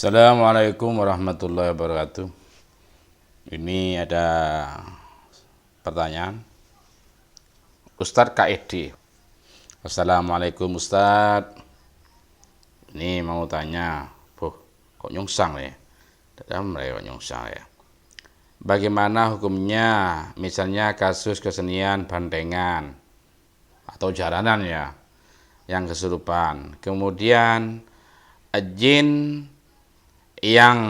Assalamualaikum warahmatullahi wabarakatuh. Ini ada pertanyaan. Ustadz KED. Assalamualaikum Ustadz. Ini mau tanya, kok nyungsang ya? Dalam kok nyungsang ya. Bagaimana hukumnya misalnya kasus kesenian bandengan atau jalanan ya yang kesurupan. Kemudian jin yang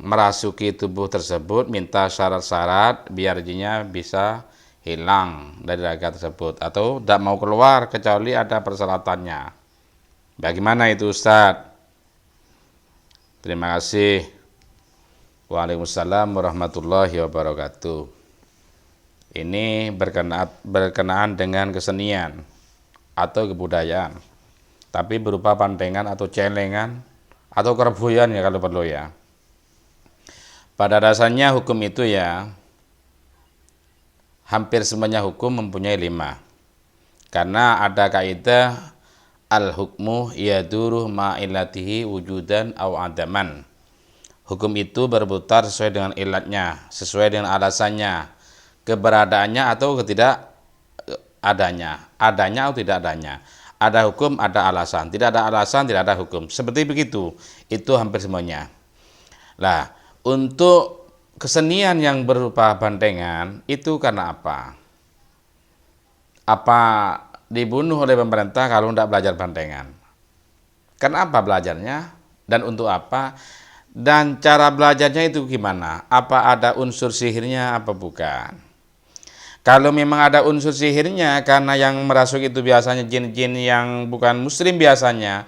merasuki tubuh tersebut minta syarat-syarat biar jinnya bisa hilang dari raga tersebut atau tidak mau keluar kecuali ada persyaratannya. Bagaimana itu Ustadz? Terima kasih. Waalaikumsalam warahmatullahi wabarakatuh. Ini berkenaan dengan kesenian atau kebudayaan, tapi berupa pantengan atau celengan atau kerbuyan ya kalau perlu ya. Pada dasarnya hukum itu ya, hampir semuanya hukum mempunyai 5. Karena ada kaidah al-hukmu yaduru ma'ilatihi wujudan aw adaman. Hukum itu berputar sesuai dengan ilatnya, sesuai dengan alasannya, keberadaannya atau ketidak adanya, adanya atau tidak adanya. Ada hukum, ada alasan. Tidak ada alasan, tidak ada hukum. Seperti begitu. Itu hampir semuanya. Nah, untuk kesenian yang berupa bandengan, itu karena apa? Apa dibunuh oleh pemerintah kalau tidak belajar bandengan? Kenapa belajarnya? Dan untuk apa? Dan cara belajarnya itu gimana? Apa ada unsur sihirnya, apa bukan? Kalau memang ada unsur sihirnya, karena yang merasuk itu biasanya jin-jin yang bukan muslim biasanya,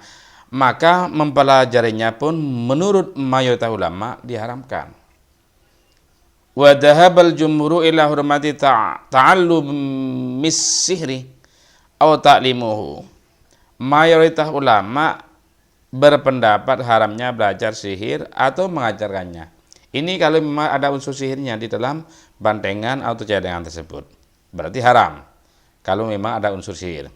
maka mempelajarinya pun menurut mayoritas ulama diharamkan. Wa dhahabal jumhuru ila hurmati ta'allumis sihri aw ta'limuhu. Mayoritas ulama berpendapat haramnya belajar sihir atau mengajarkannya. Ini kalau memang ada unsur sihirnya di dalam bandengan atau celengan tersebut. Berarti haram. Kalau memang ada unsur sihir.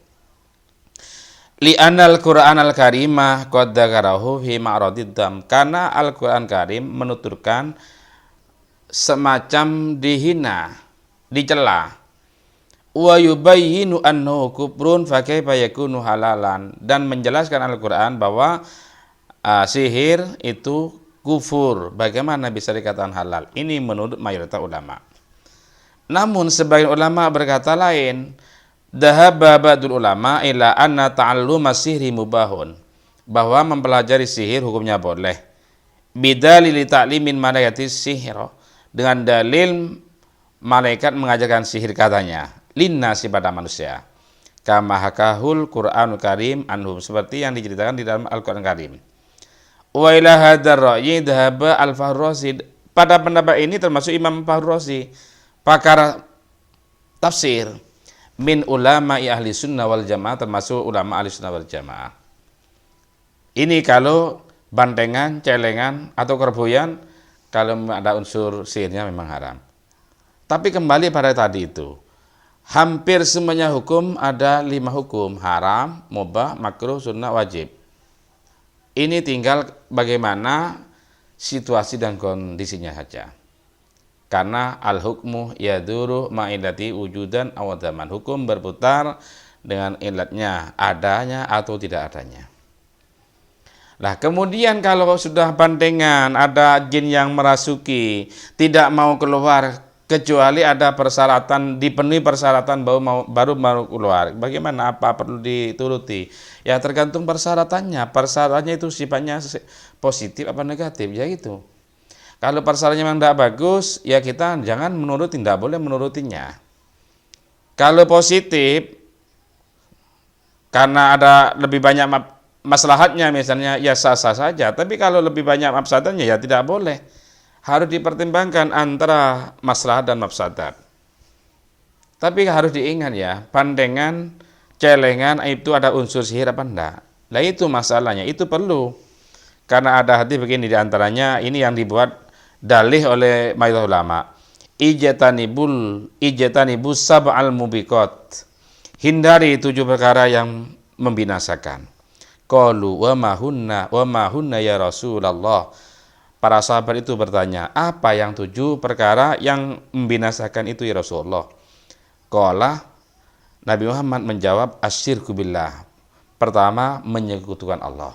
Li'anal Qur'an al-karimah qad dzakarahu fi ma'radid dam. Karena Al-Qur'an Karim menuturkan semacam dihina, dicela. Wa yubayyinu annahu kufrun fa kaifa yakunu halalan, dan menjelaskan Al-Qur'an bahwa sihir itu kufur, bagaimana bisa dikatakan halal? Ini menurut mayoritas ulama. Namun sebagian ulama berkata lain. Dhahaba ba'dul ulama ila anna ta'alluma sihri mubahun, bahwa mempelajari sihir hukumnya boleh. Bidalil ta'limin malaikati sihra, dengan dalil malaikat mengajarkan sihir katanya linnasi pada manusia. Kama hakahul Qur'anul Karim anhum, seperti yang diceritakan di dalam Al-Qur'an Karim. Wa ila hadzal ra'yi dhahaba al-Fahrazi. Pada pendapat ini termasuk Imam Fahrazi, pakar tafsir min ulama ahli sunnah wal jamaah, termasuk ulama ahli sunnah wal jamaah. Ini kalau bandengan, celengan atau kerbuyan, kalau ada unsur sihirnya memang haram. Tapi kembali pada tadi itu, hampir semuanya hukum ada 5 hukum: haram, mubah, makruh, sunnah, wajib. Ini tinggal bagaimana situasi dan kondisinya saja. Karena al-hukmu yaduru ma'ilati wujudan aw adaman. Hukum berputar dengan ilatnya, adanya atau tidak adanya. Nah, kemudian kalau sudah bandengan, ada jin yang merasuki, tidak mau keluar kecuali ada persyaratan, dipenuhi persyaratan baru keluar. Bagaimana, apa perlu dituruti? Ya tergantung persyaratannya. Persyaratannya itu sifatnya positif apa negatif, ya gitu. Kalau persyaratannya memang tidak bagus, ya kita jangan menuruti, tidak boleh menurutinya. Kalau positif, karena ada lebih banyak maslahatnya misalnya, ya sah-sah saja. Tapi kalau lebih banyak mafsadatnya, ya tidak boleh. Harus dipertimbangkan antara maslahat dan mafsadat. Tapi harus diingat ya, bandengan, celengan itu ada unsur sihir apa enggak? Nah itu masalahnya, itu perlu. Karena ada hadis begini diantaranya, ini yang dibuat dalih oleh mayoritas ulama. Ijtanibus sab'al mubiqat. Hindari 7 perkara yang membinasakan. Qalu wa ma hunna ya Rasulullah. Para sahabat itu bertanya, apa yang 7 perkara yang membinasakan itu ya Rasulullah? Qala, Nabi Muhammad menjawab, asyirku billah. Pertama, menyekutukan Allah.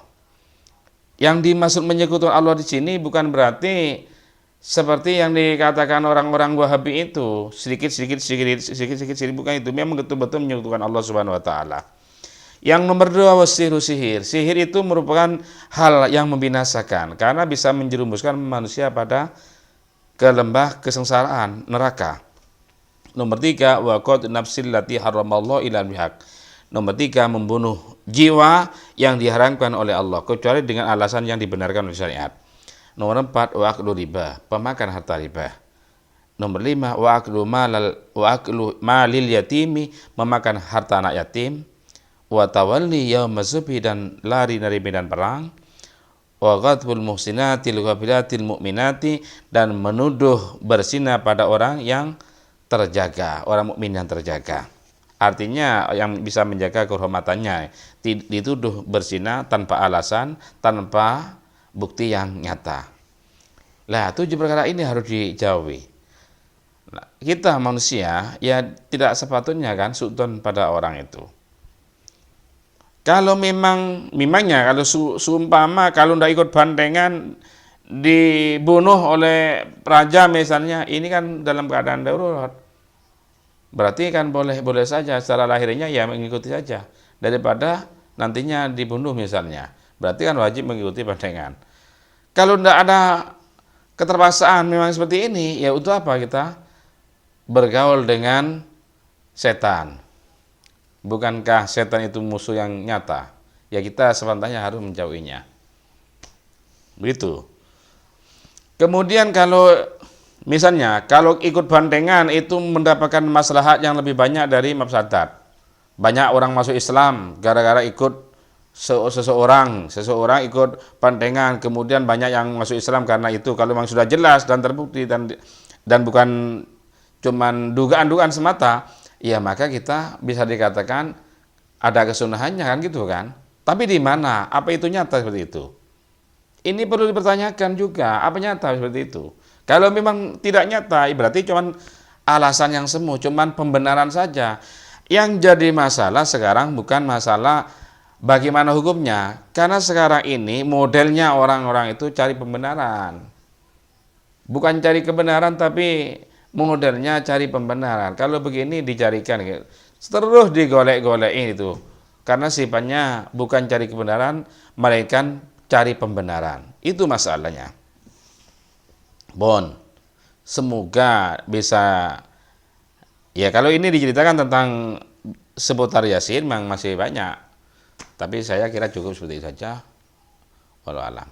Yang dimaksud menyekutukan Allah di sini bukan berarti seperti yang dikatakan orang-orang Wahabi itu, sedikit, bukan itu. Memang betul-betul menyekutukan Allah Subhanahu wa taala. Yang nomor 2, wasiru sihir. Sihir itu merupakan hal yang membinasakan karena bisa menjerumuskan manusia pada ke lembah kesengsaraan, neraka. Nomor 3, wa qad nafsil lati haramallahu ila bihaq. Nomor 3, membunuh jiwa yang diharamkan oleh Allah kecuali dengan alasan yang dibenarkan oleh syariat. Nomor 4, wa aklu riba, pemakan harta riba. Nomor 5, wa aklu malil yatimi, memakan harta anak yatim. Wa tawalli yaumaz zubi, dan lari dari medan perang. Wa ghadbul muhsinatil ghafilatil mu'minati, dan menuduh berzina pada orang yang terjaga, orang mukmin yang terjaga. Artinya yang bisa menjaga kehormatannya, dituduh berzina tanpa alasan, tanpa bukti yang nyata. Lah, 7 perkara ini harus dijauhi. Nah, kita manusia ya tidak sepatutnya kan suudzon pada orang itu. Kalau memangnya kalau seumpama kalau tidak ikut bandengan dibunuh oleh raja misalnya, ini kan dalam keadaan darurat. Berarti kan boleh saja secara lahirnya ya mengikuti saja daripada nantinya dibunuh misalnya. Berarti kan wajib mengikuti bandengan. Kalau tidak ada keterpaksaan memang seperti ini, ya untuk apa kita bergaul dengan setan? Bukankah setan itu musuh yang nyata? Ya kita sepatutnya harus menjauhinya. Begitu. Kemudian kalau misalnya kalau ikut bandengan itu mendapatkan maslahat yang lebih banyak dari mafsadat. Banyak orang masuk Islam gara-gara ikut seseorang ikut bandengan, kemudian banyak yang masuk Islam karena itu. Kalau memang sudah jelas dan terbukti dan bukan cuman dugaan-dugaan semata, ya maka kita bisa dikatakan ada kesunahannya kan gitu kan. Tapi di mana? Apa itu nyata seperti itu? Ini perlu dipertanyakan juga, apa nyata seperti itu? Kalau memang tidak nyata, berarti cuman alasan yang semu, cuman pembenaran saja. Yang jadi masalah sekarang bukan masalah bagaimana hukumnya, karena sekarang ini modelnya orang-orang itu cari pembenaran. Bukan cari kebenaran, tapi modelnya cari pembenaran. Kalau begini dicarikan, terus digolek-golekin itu. Karena sifatnya bukan cari kebenaran, melainkan cari pembenaran. Itu masalahnya. Bon, semoga bisa. Ya kalau ini diceritakan tentang seputar Yasin memang masih banyak. Tapi saya kira cukup seperti itu saja. Wallahu a'lam.